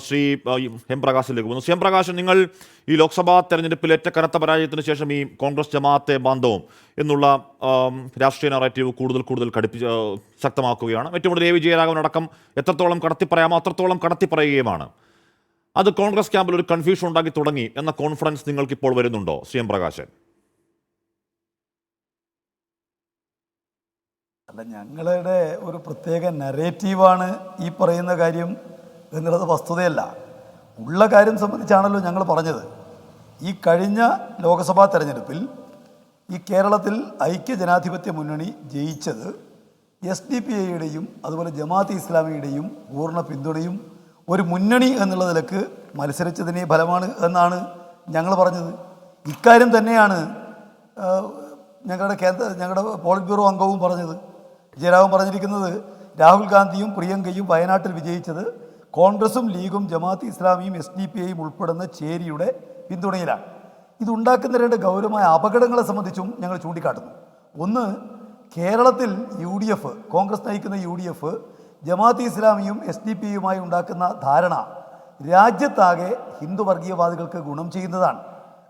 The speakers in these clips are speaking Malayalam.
ശ്രീ എം പ്രകാശിലേക്ക് പോകുന്നു. ശ്രീ എം പ്രകാശൻ, നിങ്ങൾ ഈ ലോക്സഭാ തെരഞ്ഞെടുപ്പിൽ ഏറ്റ കനത്ത പരാജയത്തിന് ശേഷം ഈ കോൺഗ്രസ് ജമാഅത്തെ ബാന്ധവം എന്നുള്ള രാഷ്ട്രീയ നറേറ്റീവ് കൂടുതൽ ശക്തമാക്കുകയാണ്. ഏറ്റവും കൂടുതൽ വിജയരാഘവൻ അടക്കം എത്രത്തോളം കടത്തിപ്പറയാമോ അത്രത്തോളം കടത്തിപ്പറയുകയുമാണ്. അത് കോൺഗ്രസ് ക്യാമ്പിൽ ഒരു കൺഫ്യൂഷൻ ഉണ്ടാക്കി തുടങ്ങി എന്ന കോൺഫിഡൻസ് നിങ്ങൾക്ക് ഇപ്പോൾ വരുന്നുണ്ടോ ശ്രീ എം പ്രകാശൻ? അല്ല, ഞങ്ങളുടെ ഒരു പ്രത്യേക നറേറ്റീവാണ് ഈ പറയുന്ന കാര്യം എന്നുള്ളത് വസ്തുതയല്ല. ഉള്ള കാര്യം സംബന്ധിച്ചാണല്ലോ ഞങ്ങൾ പറഞ്ഞത്. ഈ കഴിഞ്ഞ ലോക്സഭാ തെരഞ്ഞെടുപ്പിൽ ഈ കേരളത്തിൽ ഐക്യജനാധിപത്യ മുന്നണി ജയിച്ചത് SDPIയുടെയും അതുപോലെ ജമാഅത്തെ ഇസ്ലാമിയുടെയും പൂർണ്ണ പിന്തുണയും ഒരു മുന്നണി എന്നുള്ള നിലക്ക് മത്സരിച്ചതിൻ്റെ ഫലമാണ് എന്നാണ് ഞങ്ങൾ പറഞ്ഞത്. ഇക്കാര്യം തന്നെയാണ് ഞങ്ങളുടെ പോളിറ്റ് ബ്യൂറോ അംഗവും പറഞ്ഞത്. ജയരാഘവൻ പറഞ്ഞിരിക്കുന്നത് രാഹുൽ ഗാന്ധിയും പ്രിയങ്കയും വയനാട്ടിൽ വിജയിച്ചത് കോൺഗ്രസും ലീഗും ജമാഅത്തെ ഇസ്ലാമിയും SDPIയും ഉൾപ്പെടുന്ന ചേരിയുടെ പിന്തുണയിലാണ്. ഇതുണ്ടാക്കുന്ന രണ്ട് ഗൗരവമായ അപകടങ്ങളെ സംബന്ധിച്ചും ഞങ്ങൾ ചൂണ്ടിക്കാട്ടുന്നു. ഒന്ന്, കേരളത്തിൽ UDF, കോൺഗ്രസ് നയിക്കുന്ന UDF ജമാഅത്തെ ഇസ്ലാമിയും SDPIയുമായി ഉണ്ടാക്കുന്ന ധാരണ രാജ്യത്താകെ ഹിന്ദു വർഗീയവാദികൾക്ക് ഗുണം ചെയ്യുന്നതാണ്.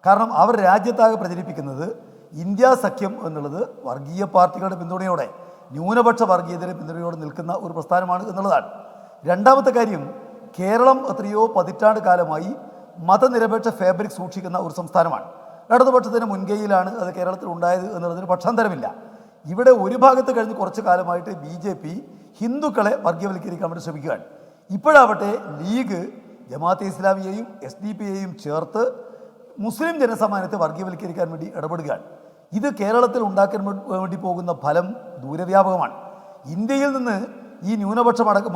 കാരണം അവർ രാജ്യത്താകെ പ്രചരിപ്പിക്കുന്നത് ഇന്ത്യ സഖ്യം എന്നുള്ളത് വർഗീയ പാർട്ടികളുടെ പിന്തുണയോടെ, ന്യൂനപക്ഷ വർഗീയതയുടെ പിന്തുണയോടെ നിൽക്കുന്ന ഒരു പ്രസ്ഥാനമാണ് എന്നുള്ളതാണ്. രണ്ടാമത്തെ കാര്യം, കേരളം എത്രയോ പതിറ്റാണ്ട് കാലമായി മതനിരപേക്ഷ ഫാബ്രിക് സൂക്ഷിക്കുന്ന ഒരു സംസ്ഥാനമാണ്. ഇടതുപക്ഷത്തിന് മുൻകൈയിലാണ് അത് കേരളത്തിൽ ഉണ്ടായത് എന്നുള്ളതിന് പക്ഷാന്തരമില്ല. ഇവിടെ ഒരു ഭാഗത്ത് കഴിഞ്ഞ് കുറച്ച് കാലമായിട്ട് BJP ഹിന്ദുക്കളെ വർഗീയവൽക്കരിക്കാൻ വേണ്ടി ശ്രമിക്കുകയാണ്. ഇപ്പോഴാവട്ടെ ലീഗ് ജമാഅത്തെ ഇസ്ലാമിയെയും SDPIയെയും ചേർത്ത് മുസ്ലിം ജനസമാനത്തെ വർഗീയവൽക്കരിക്കാൻ വേണ്ടി ഇടപെടുകയാണ്. ഇത് കേരളത്തിൽ ഉണ്ടാക്കാൻ വേണ്ടി പോകുന്ന ഫലം ദൂരവ്യാപകമാണ്. ഇന്ത്യയിൽ നിന്ന് ഈ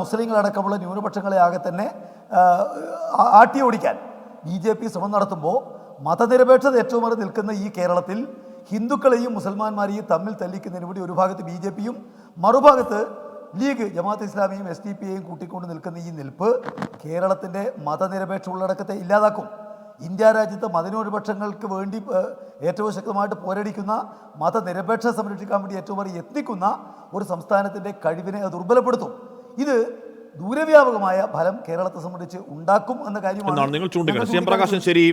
മുസ്ലിങ്ങളടക്കമുള്ള ന്യൂനപക്ഷങ്ങളെ ആകെ തന്നെ ആട്ടി ഓടിക്കാൻ BJP ശ്രമം നടത്തുമ്പോൾ മതനിരപേക്ഷത ഏറ്റവും ഏറെ നിൽക്കുന്ന ഈ കേരളത്തിൽ ഹിന്ദുക്കളെയും മുസൽമാന്മാരെയും തമ്മിൽ തല്ലിക്കുന്നതിന് വേണ്ടി ഒരു ഭാഗത്ത് BJPയും മറുഭാഗത്ത് ലീഗ് ജമാഅത്തെ ഇസ്ലാമിയും SDPIയും കൂട്ടിക്കൊണ്ട് നിൽക്കുന്ന ഈ നിൽപ്പ് കേരളത്തിൻ്റെ മതനിരപേക്ഷ ഉള്ളടക്കത്തെ ഇല്ലാതാക്കും. ഇന്ത്യ രാജ്യത്ത് മതന്യൂനപക്ഷങ്ങൾക്ക് വേണ്ടി ഏറ്റവും ശക്തമായിട്ട് പോരടിക്കുന്ന മതനിരപേക്ഷ സംരക്ഷിക്കാൻ വേണ്ടി ഏറ്റവും ഏറെ യത്നിക്കുന്ന ഒരു സംസ്ഥാനത്തിൻ്റെ കഴിവിനെ അത് ദുർബലപ്പെടുത്തും. ഇത് ദൂരവ്യാപകമായ ഫലം കേരളത്തെ സംബന്ധിച്ച് ഉണ്ടാക്കും എന്ന കാര്യമാണ് നിങ്ങൾ ചൂണ്ടിക്കാണുന്നത്. ശ്രീ എം പ്രകാശൻ, ശരി,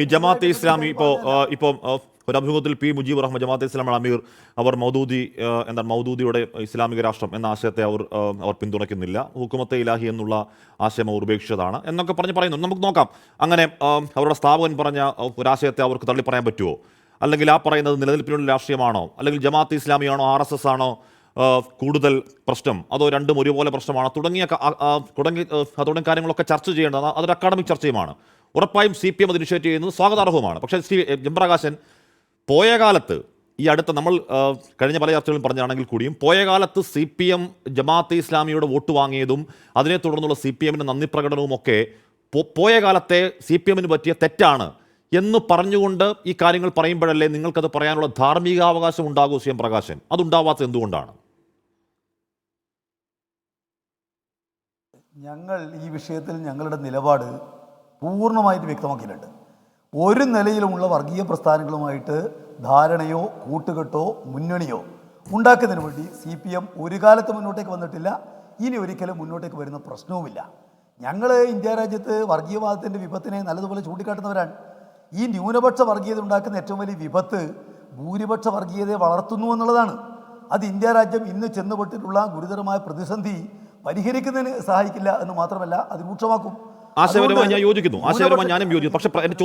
ഈ ജമാഅത്തെ ഇസ്ലാമി ഇപ്പോൾ ഒരു അഭിമുഖത്തിൽ P. മുജീബ് റഹ്മാൻ, ജമാഅത്തെ ഇസ്ലാമി അമീർ, അവർ മൗദൂദിയുടെ ഇസ്ലാമിക രാഷ്ട്രം എന്ന ആശയത്തെ അവർ പിന്തുണയ്ക്കുന്നില്ല, ഹുക്കുമത്തെ ഇലാഹി എന്നുള്ള ആശയം അവർ ഉപേക്ഷിച്ചതാണ് എന്നൊക്കെ പറയുന്നു. നമുക്ക് നോക്കാം, അങ്ങനെ അവരുടെ സ്ഥാപകൻ പറഞ്ഞ ഒരാശയത്തെ അവർക്ക് തള്ളി പറയാൻ പറ്റുമോ? അല്ലെങ്കിൽ ആ പറയുന്നത് നിലനിൽപ്പിനുള്ള രാഷ്ട്രീയമാണോ? അല്ലെങ്കിൽ ജമാഅത്തെ ഇസ്ലാമിയാണോ RSS ആണോ കൂടുതൽ പ്രശ്നം, അതോ രണ്ടും ഒരുപോലെ പ്രശ്നമാണ് തുടങ്ങിയ കാര്യങ്ങളൊക്കെ ചർച്ച ചെയ്യേണ്ടത് അതൊരു അക്കാഡമിക് ചർച്ചയുമാണ്. ഉറപ്പായും CPM അത് ഇനിഷ്യേറ്റ് ചെയ്യുന്നത് സ്വാഗതാർഹവുമാണ്. പക്ഷേ ശ്രീ എം പ്രകാശൻ, പോയ കാലത്ത് ഈ അടുത്ത നമ്മൾ കഴിഞ്ഞ പല ചർച്ചകളും പറഞ്ഞാണെങ്കിൽ കൂടിയും പോയ കാലത്ത് CPM ജമാഅത്തെ ഇസ്ലാമിയുടെ വോട്ട് വാങ്ങിയതും അതിനെ തുടർന്നുള്ള CPMന്റെ നന്ദി പ്രകടനവും ഒക്കെ പോയ കാലത്തെ CPMന് പറ്റിയ തെറ്റാണ് എന്ന് പറഞ്ഞുകൊണ്ട് ഈ കാര്യങ്ങൾ പറയുമ്പോഴല്ലേ നിങ്ങൾക്കത് പറയാനുള്ള ധാർമ്മികാവകാശം ഉണ്ടാകൂ ശ്രീ എം പ്രകാശൻ? അതുണ്ടാവാത്തത് എന്തുകൊണ്ടാണ്? ഞങ്ങൾ ഈ വിഷയത്തിൽ ഞങ്ങളുടെ നിലപാട് പൂർണ്ണമായിട്ട് വ്യക്തമാക്കിയിട്ടുണ്ട്. ഒരു നിലയിലുമുള്ള വർഗീയ പ്രസ്ഥാനങ്ങളുമായിട്ട് ധാരണയോ കൂട്ടുകെട്ടോ മുന്നണിയോ ഉണ്ടാക്കുന്നതിന് വേണ്ടി CPM ഒരു കാലത്ത് മുന്നോട്ടേക്ക് വന്നിട്ടില്ല, ഇനി ഒരിക്കലും മുന്നോട്ടേക്ക് വരുന്ന പ്രശ്നവുമില്ല. ഞങ്ങൾ ഇന്ത്യ രാജ്യത്ത് വർഗീയവാദത്തിൻ്റെ വിപത്തിനെ നല്ലതുപോലെ ചൂണ്ടിക്കാട്ടുന്നവരാണ്. ഈ ന്യൂനപക്ഷ വർഗീയത ഉണ്ടാക്കുന്ന ഏറ്റവും വലിയ വിപത്ത് ഭൂരിപക്ഷ വർഗീയതയെ വളർത്തുന്നു എന്നുള്ളതാണ്. അത് ഇന്ത്യ രാജ്യം ഇന്ന് ചെന്നുപെട്ടിട്ടുള്ള ഗുരുതരമായ പ്രതിസന്ധി പരിഹരിക്കുന്നതിന് സഹായിക്കില്ല എന്ന് മാത്രമല്ല, അത് രൂക്ഷമാക്കും. ആശയപരമായി ഞാൻ യോജിക്കുന്നു, ഞാനും യോജിക്കുന്നു. പക്ഷേ എൻ്റെ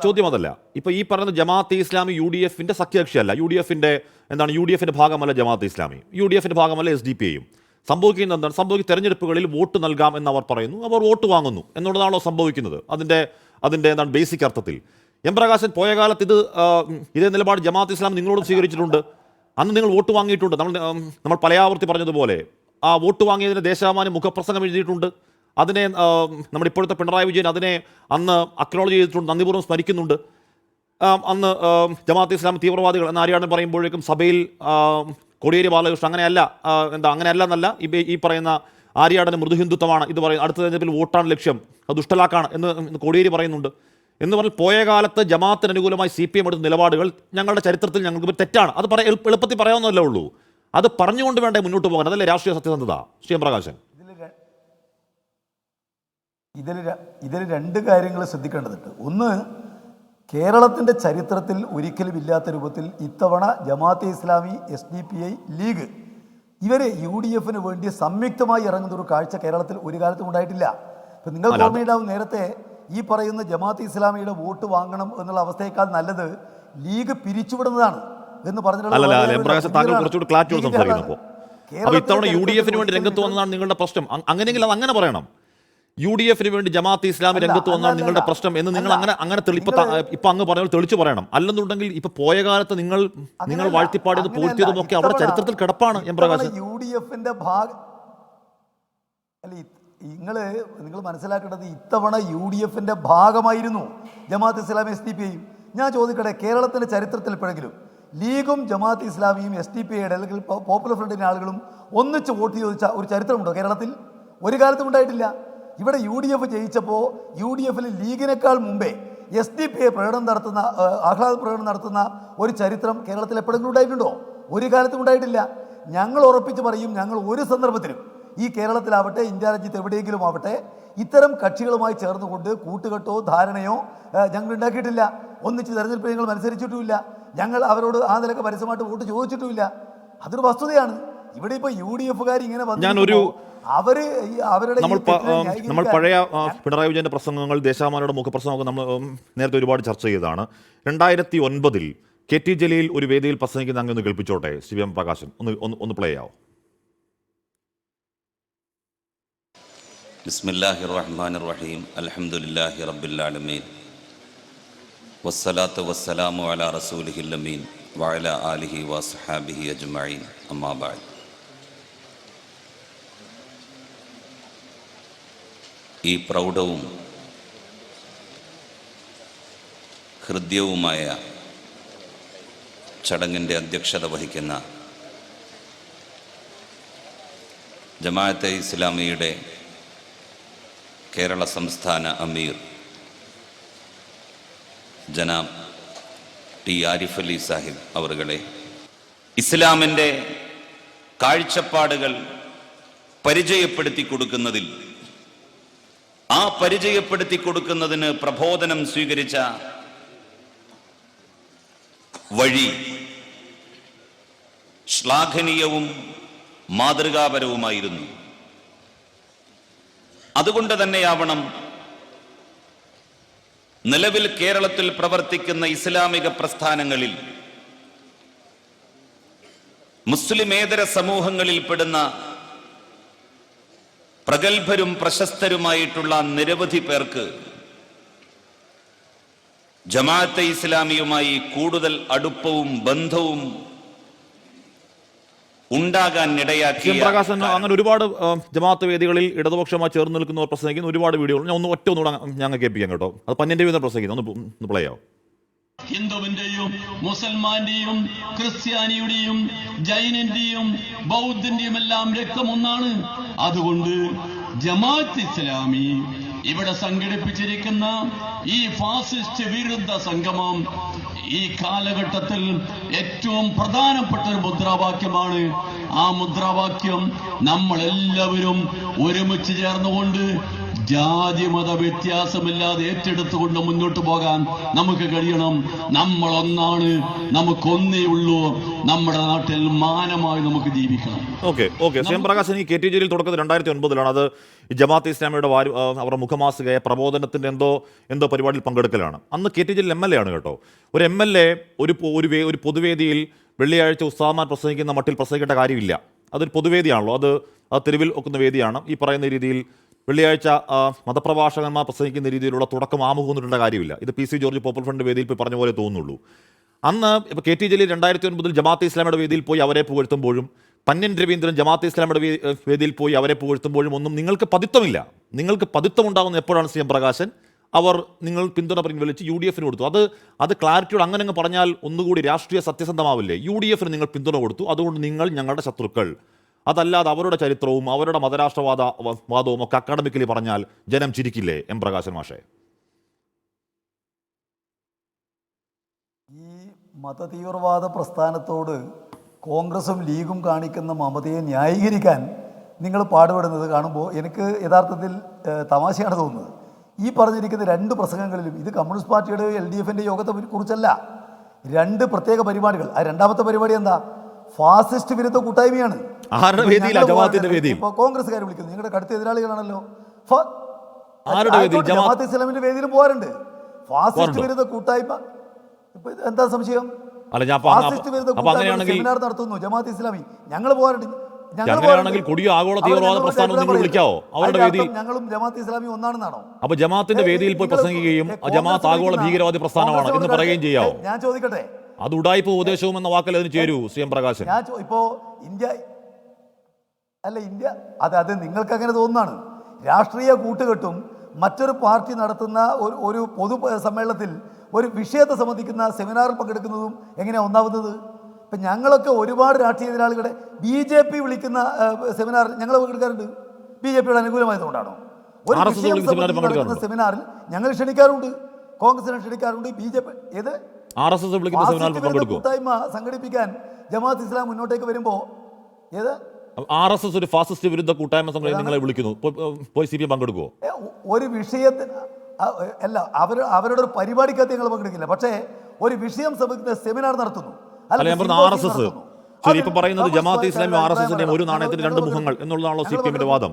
ചോദ്യം അതല്ല. ഇപ്പോൾ ഈ പറയുന്ന ജമാഅത്തെ ഇസ്ലാമി UDFന്റെ സഖ്യകക്ഷിയല്ല, UDFന്റെ ഭാഗമല്ല ജമാഅത്തെ ഇസ്ലാമി, UDFന്റെ ഭാഗമല്ല SDPIയും. സംഭവിക്കുന്ന എന്താണ്? തെരഞ്ഞെടുപ്പുകളിൽ വോട്ട് നൽകാം എന്ന് അവർ പറയുന്നു, അവർ വോട്ട് വാങ്ങുന്നു എന്നുള്ളതാണോ സംഭവിക്കുന്നത്? അതിൻ്റെ എന്താണ് ബേസിക് അർത്ഥത്തിൽ? എം പ്രകാശൻ, പോയ കാലത്ത് ഇതേ നിലപാട് ജമാഅത്തെ ഇസ്ലാം നിങ്ങളോട് സ്വീകരിച്ചിട്ടുണ്ട്. അന്ന് നിങ്ങൾ വോട്ട് വാങ്ങിയിട്ടുണ്ട്. നമ്മൾ പലയാവർത്തി പറഞ്ഞതുപോലെ ആ വോട്ട് വാങ്ങിയതിന് ദേശാഭിമാനി മുഖപ്രസംഗം എഴുതിയിട്ടുണ്ട്. അതിനെ നമ്മുടെ ഇപ്പോഴത്തെ പിണറായി വിജയൻ അന്ന് അക്നോളജ് ചെയ്തിട്ടുണ്ട്, നന്ദിപൂർവ്വം സ്മരിക്കുന്നുണ്ട്. അന്ന് ജമാഅത്തെ ഇസ്ലാം തീവ്രവാദികൾ എന്ന് ആര്യാടൻ പറയുമ്പോഴേക്കും സഭയിൽ കോടിയേരി ബാലകൃഷ്ണൻ അങ്ങനെയല്ല എന്നല്ല, ഈ പറയുന്ന ആര്യാടന് മൃദുഹിന്ദുത്വമാണ് ഇത് പറയുന്നത്, അടുത്ത തെരഞ്ഞെടുപ്പിൽ വോട്ടാണ് ലക്ഷ്യം, അത് ദുഷ്ടലാക്കാണ് എന്ന് കോടിയേരി പറയുന്നുണ്ട്. എന്ന് പറഞ്ഞാൽ പോയ കാലത്ത് ജമാഅത്തിന് അനുകൂലമായി CPM എടുത്ത നിലപാടുകൾ ഞങ്ങളുടെ ചരിത്രത്തിൽ ഞങ്ങൾക്ക് തെറ്റാണ്. അത് എളുപ്പത്തിൽ പറയാവുന്നതല്ലേ ഉള്ളൂ. അത് പറഞ്ഞുകൊണ്ട് വേണ്ടേ മുന്നോട്ട് പോകാൻ? അതല്ലേ രാഷ്ട്രീയ സത്യസന്ധത ശ്രീ എം പ്രകാശൻ? ഇതിൽ രണ്ട് കാര്യങ്ങൾ ശ്രദ്ധിക്കേണ്ടതുണ്ട്. ഒന്ന്, കേരളത്തിൻ്റെ ചരിത്രത്തിൽ ഒരിക്കലും ഇല്ലാത്ത രൂപത്തിൽ ഇത്തവണ ജമാഅത്തെ ഇസ്ലാമി, SDPI, ലീഗ് ഇവർ UDF വേണ്ടി സംയുക്തമായി ഇറങ്ങുന്ന ഒരു കാഴ്ച കേരളത്തിൽ ഒരു കാലത്തും ഉണ്ടായിട്ടില്ല. ഇപ്പം നിങ്ങൾക്ക് ഓർമ്മയുണ്ടാവും, നേരത്തെ ഈ പറയുന്ന ജമാഅത്തെ ഇസ്ലാമിയുടെ വോട്ട് വാങ്ങണം എന്നുള്ള അവസ്ഥയേക്കാൾ നല്ലത് ലീഗ് പിരിച്ചുവിടുന്നതാണ് എന്ന് പറഞ്ഞിട്ടുള്ള ഇത്തവണ UDF വേണ്ടി രംഗത്ത് വന്നതാണ് നിങ്ങളുടെ പ്രശ്നം. അങ്ങനെയെങ്കിൽ അത് അങ്ങനെ പറയണം. UDF വേണ്ടി ജമാഅത്തെ ഇസ്ലാമി രംഗത്ത് വന്നാണ് നിങ്ങളുടെ പ്രശ്നം എന്ന് നിങ്ങൾ അങ്ങനെ ഇപ്പൊ അങ്ങ് പറഞ്ഞാൽ തെളിച്ചു പറയണം. അല്ലെന്നുണ്ടെങ്കിൽ ഇപ്പൊ പോയ കാലത്ത് നിങ്ങൾ വാഴ്ത്തിപ്പാടിയത് പൂഴ്ത്തിയതും ഒക്കെ അവിടെ ചരിത്രത്തിൽ കിടപ്പാണ്. UDFന്റെ നിങ്ങൾ മനസ്സിലാക്കേണ്ടത് ഇത്തവണ UDFന്റെ ഭാഗമായിരുന്നു ജമാഅത്ത് ഇസ്ലാമി, SDPI. ഞാൻ ചോദിക്കട്ടെ, കേരളത്തിന്റെ ചരിത്രത്തിൽ എപ്പോഴെങ്കിലും ലീഗും ജമാഅത്ത് ഇസ്ലാമിയും SDPIയുടെ അല്ലെങ്കിൽ പോപ്പുലർ ഫ്രണ്ടിന്റെ ആളുകളും ഒന്നിച്ച് വോട്ട് ചോദിച്ച ഒരു ചരിത്രമുണ്ടോ കേരളത്തിൽ? ഒരു കാലത്തും ഉണ്ടായിട്ടില്ല. ഇവിടെ UDF ജയിച്ചപ്പോൾ UDFൽ ലീഗിനേക്കാൾ മുമ്പേ SDPI ആഹ്ലാദ പ്രകടനം നടത്തുന്ന ഒരു ചരിത്രം കേരളത്തിൽ എപ്പോഴെങ്കിലും ഉണ്ടായിട്ടുണ്ടോ? ഒരു കാലത്തും ഉണ്ടായിട്ടില്ല. ഞങ്ങൾ ഉറപ്പിച്ച് പറയും, ഞങ്ങൾ ഒരു സന്ദർഭത്തിലും ഈ കേരളത്തിലാവട്ടെ ഇന്ത്യ രാജ്യത്ത് എവിടെയെങ്കിലും ആവട്ടെ ഇത്തരം കക്ഷികളുമായി ചേർന്നുകൊണ്ട് കൂട്ടുകെട്ടോ ധാരണയോ ഞങ്ങൾ ഉണ്ടാക്കിയിട്ടില്ല. ഒന്നിച്ച് തെരഞ്ഞെടുപ്പ് ഞങ്ങൾ മത്സരിച്ചിട്ടുമില്ല. ഞങ്ങൾ അവരോട് ആ നിലക്ക് പരസ്യമായിട്ട് വോട്ട് ചോദിച്ചിട്ടുമില്ല. അതൊരു വസ്തുതയാണ്. ഇവിടെ ഇപ്പോൾ UDFകാർ ഇങ്ങനെ നമ്മൾ പഴയ പിണറായി വിജയന്റെ പ്രസംഗങ്ങൾ, ദേശാമാനയുടെ മുഖപ്രസംഗമൊക്കെ നമ്മൾ നേരത്തെ ഒരുപാട് ചർച്ച ചെയ്തതാണ്. 2009 KT ജലീൽ ഒരു വേദിയിൽ പ്രസംഗിക്കുന്ന അങ്ങ് ഒന്ന് കേൾപ്പിച്ചോട്ടെ. CVM പ്രകാശൻ ഒന്ന് പ്ലേ ആവോ? ബിസ്മില്ലാഹിർ റഹ്മാനിർ റഹീം. അൽഹംദുലില്ലാഹി റബ്ബിൽ ആലമീൻ. വസ്സലാത്തു വസ്സലാമു അലാ റസൂലിഹിൽ അമീൻ വഅലാ ആലിഹി വസ്ഹാബിഹി അജ്മഈൻ. അമ്മാ ബഅദ്. ഈ പ്രൗഢവും ഹൃദ്യവുമായ ചടങ്ങിൻ്റെ അധ്യക്ഷത വഹിക്കുന്ന ജമാഅത്തെ ഇസ്ലാമിയുടെ കേരള സംസ്ഥാന അമീർ ജനാബ് T. ആരിഫ് അലി സാഹിബ് അവറുകളെ, ഇസ്ലാമിൻ്റെ കാഴ്ചപ്പാടുകൾ പരിചയപ്പെടുത്തി കൊടുക്കുന്നതിൽ, ആ പരിചയപ്പെടുത്തി കൊടുക്കുന്നതിന് പ്രബോധനം സ്വീകരിച്ച വഴി ശ്ലാഘനീയവും മാതൃകാപരവുമായിരുന്നു. അതുകൊണ്ട് തന്നെയാവണം നിലവിൽ കേരളത്തിൽ പ്രവർത്തിക്കുന്ന ഇസ്ലാമിക പ്രസ്ഥാനങ്ങളിൽ മുസ്ലിമേതര സമൂഹങ്ങളിൽപ്പെടുന്ന പ്രഗത്ഭരും പ്രശസ്തരുമായിട്ടുള്ള നിരവധി പേർക്ക് ജമാഅത്തെ ഇസ്ലാമിയുമായി കൂടുതൽ അടുപ്പവും ബന്ധവും ഉണ്ടാകാൻ ഇടയാക്കിയ പ്രകാശൻ അങ്ങനെ ഒരുപാട് ജമാഅത്ത് വേദികളിൽ ഇടതുപക്ഷമായി ചേർന്ന് നിൽക്കുന്നവർ പ്രസംഗിക്കുന്ന ഒരുപാട് വീഡിയോകൾ ഞാൻ ഒന്നുകൂടെ ഞങ്ങൾ കേൾപ്പിക്കാം കേട്ടോ. അത് പന്യന്റെ വീതം പ്രസംഗിക്കുന്നു, ഒന്ന് പ്ലേ ആവും. ഹിന്ദുവിന്റെയും മുസൽമാന്റെയും ക്രിസ്ത്യാനിയുടെയും ജൈനന്റെയും ബൗദ്ധന്റെയും എല്ലാം രക്തമൊന്നാണ്. അതുകൊണ്ട് ജമാഅത്ത് ഇസ്ലാമി ഇവിടെ സംഘടിപ്പിച്ചിരിക്കുന്ന ഈ ഫാസിസ്റ്റ് വിരുദ്ധ സംഗമം ഈ കാലഘട്ടത്തിൽ ഏറ്റവും പ്രധാനപ്പെട്ട ഒരു മുദ്രാവാക്യമാണ്. ആ മുദ്രാവാക്യം നമ്മളെല്ലാവരും ഒരുമിച്ച് ചേർന്നുകൊണ്ട് ജാതി മത വ്യത്യാസമില്ലാതെ ഏറ്റെടുത്തുകൊണ്ട് മുന്നോട്ട് പോകാൻ നമുക്ക് കഴിയണം. നമ്മളൊന്നാണ്, നമുക്കൊന്നേ ഉള്ളൂ. നമ്മുടെ നാട്ടിൽ മാനമായി നമുക്ക് ജീവിക്കണം. ഓക്കെ. CM പ്രകാശൻ, ഈ KT ജലീൽ തുടക്കത്തിൽ 2009 അത് ജമാഅത്തെ ഇസ്ലാമിയുടെ അവരുടെ മുഖമാസികയെ പ്രബോധനത്തിന്റെ എന്തോ പരിപാടിയിൽ പങ്കെടുക്കലാണ്. അന്ന് KT ജലീൽ MLA ആണ് കേട്ടോ. ഒരു MLA ഒരു പൊതുവേദിയിൽ വെള്ളിയാഴ്ച ഉസ്താദ്മാർ പ്രസംഗിക്കുന്ന മട്ടിൽ പ്രസംഗിക്കേണ്ട കാര്യമില്ല. അതൊരു പൊതുവേദിയാണല്ലോ, അത് തെരുവിൽ ഒക്കുന്ന വേദിയാണ്. ഈ പറയുന്ന രീതിയിൽ വെള്ളിയാഴ്ച മതപ്രഭാഷകന്മാർ പ്രസംഗിക്കുന്ന രീതിയിലുള്ള തുടക്കം ആമുഖമൊന്നിട്ടേണ്ട കാര്യമില്ല. ഇത് PC ജോർജ് പോപ്പുലർ ഫ്രണ്ട് വേദിയിൽ പോയി പറഞ്ഞ പോലെ തോന്നുള്ളൂ. അന്ന് ഇപ്പോൾ KT ജലീൽ 2009 ജമാഅത്തെ ഇസ്ലാമിയുടെ വേദിയിൽ പോയി അവരെ പുകഴ്ത്തുമ്പോഴും പന്ന്യൻ രവീന്ദ്രൻ ജമാഅത്തെ ഇസ്ലാമിയുടെ വേദിയിൽ പോയി അവരെ പുകഴ്ത്തുമ്പോഴും ഒന്നും നിങ്ങൾക്ക് പതിത്വമില്ല. നിങ്ങൾക്ക് പതിത്വം ഉണ്ടാകുന്ന എപ്പോഴാണ് CM പ്രകാശൻ? നിങ്ങൾ പിന്തുണ പിൻവലിച്ച് UDF കൊടുത്തു. അത് ക്ലാരിറ്റിയോട് അങ്ങനെ പറഞ്ഞാൽ ഒന്നുകൂടി രാഷ്ട്രീയ സത്യസന്ധമാവില്ലേ? UDF നിങ്ങൾ പിന്തുണ കൊടുത്തു, അതുകൊണ്ട് നിങ്ങൾ ഞങ്ങളുടെ ശത്രുക്കൾ. അതല്ലാതെ അവരുടെ ചരിത്രവും അവരുടെ മതരാഷ്ട്രവാദവും ഒക്കെ അക്കാഡമിക്കലി പറഞ്ഞാൽ ജനം ചിരിക്കില്ലേ? M. പ്രകാശൻ മാഷേ, ഈ മതതീവ്രവാദ പ്രസ്ഥാനത്തോട് കോൺഗ്രസും ലീഗും കാണിക്കുന്ന മമതയെ ന്യായീകരിക്കാൻ നിങ്ങൾ പാടുപെടുന്നത് കാണുമ്പോൾ എനിക്ക് യഥാർത്ഥത്തിൽ തമാശയാണ് തോന്നുന്നത്. ഈ പറഞ്ഞിരിക്കുന്ന 2 പ്രസംഗങ്ങളിലും ഇത് കമ്മ്യൂണിസ്റ്റ് പാർട്ടിയുടെ LDFന്റെ യോഗത്തെ കുറിച്ചല്ല. 2 പ്രത്യേക പരിപാടികൾ. ആ രണ്ടാമത്തെ പരിപാടി എന്താ? ഫാസിസ്റ്റ് വിരുദ്ധ കൂട്ടായ്മയാണ്. ആരുടെ വേദിയിലാ? ജമാഅത്തിന്റെ വേദിയിൽ. ഇപ്പോൾ കോൺഗ്രസ്സുകാർ വിളിക്കുന്നു, നിങ്ങളുടെ കടുത്ത എതിരാളികളാണല്ലോ. ആരുടെ വേദിയിൽ? ജമാഅത്ത് ഇസ്ലാമിന്റെ വേദിയിലും പോകാറുണ്ട്. ഫാസിസ്റ്റ് വിരുദ്ധ കൂട്ടായ്മ. ഇപ്പൊ എന്താ സംശയം? അല്ല, ഞാൻ ഫാസിസ്റ്റ് വിരുദ്ധ കൂട്ടായ്മ സെമിനാർ നടത്തുന്നു ജമാഅത്ത് ഇസ്ലാമി. ഞങ്ങൾ പോകാറുണ്ട്. അങ്ങനെയാണെങ്കിൽ കൊടിയ ആഗോള തീവ്രവാദ പ്രസ്ഥാനം നിങ്ങൾ വിളിക്കാവോ? അവരുടെ വേദിയിൽ ഞങ്ങളും ജമാഅത്ത് ഇസ്ലാമി ഒന്നാണെന്നാണോ? അപ്പൊ ജമാഅത്തിന്റെ വേദിയിൽ പോയി പ്രസംഗിക്കുകയും ജമാഅത്ത് ആഗോള ഭീകരവാദി പ്രസ്ഥാനമാണ് എന്ന് പറയുകയും ചെയ്യാവോ? ഞാൻ ചോദിക്കട്ടെ, അത് ഉഡായിപ്പ് ഉപദേശവും എന്ന വാക്കൽ അതിന് ചേരൂ CM പ്രകാശൻ? ഞാൻ ഇപ്പോ ഇന്ത്യ അത് നിങ്ങൾക്ക് അങ്ങനെ തോന്നുന്നതാണ്. രാഷ്ട്രീയ കൂട്ടുകെട്ടും മറ്റൊരു പാർട്ടി നടത്തുന്ന ഒരു പൊതു സമ്മേളനത്തിൽ ഒരു വിഷയത്തെ സംബന്ധിക്കുന്ന സെമിനാറിൽ പങ്കെടുക്കുന്നതും എങ്ങനെയാണ് ഒന്നാവുന്നത്? ഇപ്പം ഞങ്ങളൊക്കെ ഒരുപാട് രാഷ്ട്രീയ എതിരാളികളുടെ BJP വിളിക്കുന്ന സെമിനാറിൽ ഞങ്ങൾ പങ്കെടുക്കാറുണ്ട്. BJPയുടെ അനുകൂലമായതുകൊണ്ടാണോ? ഒരു വിഷയം നടക്കുന്ന സെമിനാറിൽ ഞങ്ങൾ ക്ഷണിക്കാറുണ്ട്, കോൺഗ്രസിനെ ക്ഷണിക്കാറുണ്ട്. BJP ഏത് കൂട്ടായ്മ സംഘടിപ്പിക്കാൻ ജമാഅത്ത് ഇസ്ലാം മുന്നോട്ടേക്ക് വരുമ്പോൾ ഏത് RSS ഒരു ഫാസിസ്റ്റ് വിരുദ്ധ കൂട്ടായ്മ നിങ്ങളെ വിളിക്കുന്നു, പോയി CPM പങ്കെടുക്കുമോ? ഒരു വിഷയത്തിൽ അല്ല, അവരുടെ ഒരു പരിപാടിക്കകത്ത് ഞങ്ങൾ പങ്കെടുക്കില്ല. പക്ഷേ ഒരു വിഷയം സംബന്ധിക്കുന്ന സെമിനാർ നടത്തുന്നു. RSS ശരി, ഇപ്പൊ പറയുന്നത് ജമാഅത്ത് ഇസ്ലാമി RSSന്റെയും ഒരു നാണയത്തിന് 2 മുഖങ്ങൾ എന്നുള്ളതാണല്ലോ CPMന്റെ വാദം.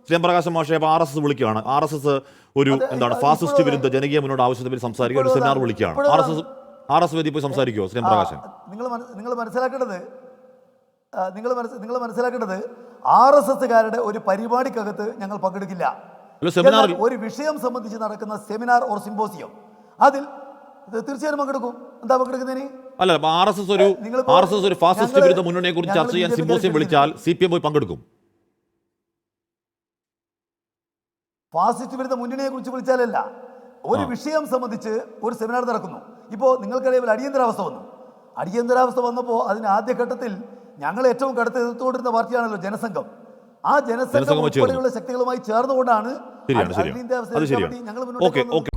CM പ്രകാശൻ മാഷെ, RSS വിളിക്കുകയാണ്. RSS ഒരു ഫാസിസ്റ്റ് വിരുദ്ധ ജനകീയ മുന്നോട്ട് ആവശ്യത്തെ പറ്റി സംസാരിക്കുക, ഒരു സെമിനാർ വിളിക്കുകയാണ്. RSS വേദി പോയി സംസാരിക്കുമോ CM പ്രകാശൻ? നിങ്ങൾ മനസ്സിലാക്കേണ്ടത് RSSകാരുടെ ഒരു പരിപാടിക്കകത്ത് ഞങ്ങൾ പങ്കെടുക്കില്ല. ഒരു വിഷയം സംബന്ധിച്ച് നടക്കുന്ന സെമിനാർ ഓർ സിമ്പോസിയം അതിൽ തീർച്ചയായും പങ്കെടുക്കും. എന്താ പങ്കെടുക്കുന്നതിന്? അല്ല, RSS ഒരു ഫാസിസ്റ്റ് വിരുദ്ധ മുന്നണിയെ കുറിച്ച് ചർച്ച ചെയ്യാൻ സിമ്പോസിയം വിളിച്ചാൽ CPM പോയി പങ്കെടുക്കും. ഫാസിസ്റ്റ് വിരുദ്ധ മുന്നണിയെ കുറിച്ച് വിളിച്ചാലല്ല, ഒരു വിഷയം സംബന്ധിച്ച് ഒരു സെമിനാർ നടക്കുന്നു. ഇപ്പോൾ നിങ്ങൾക്കറിയാം അടിയന്തരാവസ്ഥ വന്നു. അടിയന്തരാവസ്ഥ വന്നപ്പോൾ അതിന് ആദ്യഘട്ടത്തിൽ ഞങ്ങൾ ഏറ്റവും കടുത്ത എതിർത്തുകൊണ്ടിരുന്ന പാർട്ടിയാണല്ലോ ജനസംഘം. ആ ജനസംഘം ഉൾപ്പെടെയുള്ള ശക്തികളുമായി ചേർന്നുകൊണ്ടാണ് ഞങ്ങൾ മുന്നോട്ട്